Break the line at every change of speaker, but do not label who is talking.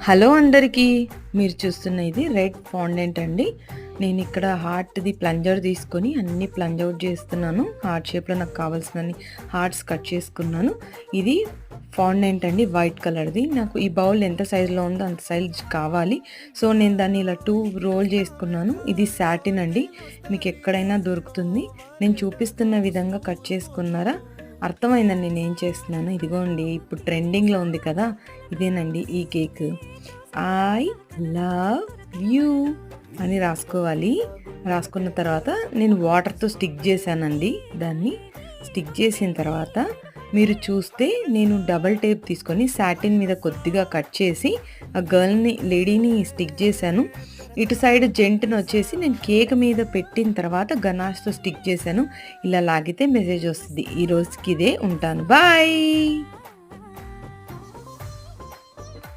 Hello అందరికీ. మీరు చూస్తున్న ఇది రెడ్ ఫాండెంట్ అండి. నేను ఇక్కడ హార్ట్‌ది ప్లంజర్ తీసుకొని అన్నీ ప్లంజ్ ఔట్ చేస్తున్నాను. హార్ట్ షేప్‌లో నాకు కావాల్సినన్ని హార్ట్స్ కట్ చేసుకున్నాను. ఇది ఫాండెంట్ అండి, వైట్ కలర్‌ది. నాకు ఈ బౌల్ ఎంత సైజులో ఉందో అంత సైజ్ కావాలి. సో నేను దాన్ని ఇలా 2 రోల్ చేసుకున్నాను. ఇది సాటిన్ అండి, మీకు ఎక్కడైనా దొరుకుతుంది. నేను చూపిస్తున్న విధంగా కట్ చేసుకున్నారా? అర్థమైందండి నేనేం చేస్తున్నాను. ఇదిగోండి, ఇప్పుడు ట్రెండింగ్‌లో ఉంది కదా, ఇదేనండి ఈ కేక్. ఐ లవ్ యూ అని రాసుకోవాలి. రాసుకున్న తర్వాత నేను వాటర్తో స్టిక్ చేశానండి. దాన్ని స్టిక్ చేసిన తర్వాత మీరు చూస్తే నేను డబల్ టేప్ తీసుకొని సాటిన్ మీద కొద్దిగా కట్ చేసి ఆ లేడీని స్టిక్ చేశాను. ఇటు సైడ్ జెంట్ని వచ్చేసి నేను కేక్ మీద పెట్టిన తర్వాత గనాష్తో స్టిక్ చేశాను. ఇలా లాగితే మెసేజ్ వస్తుంది. ఈ రోజుకి ఇదే. ఉంటాను. బాయ్.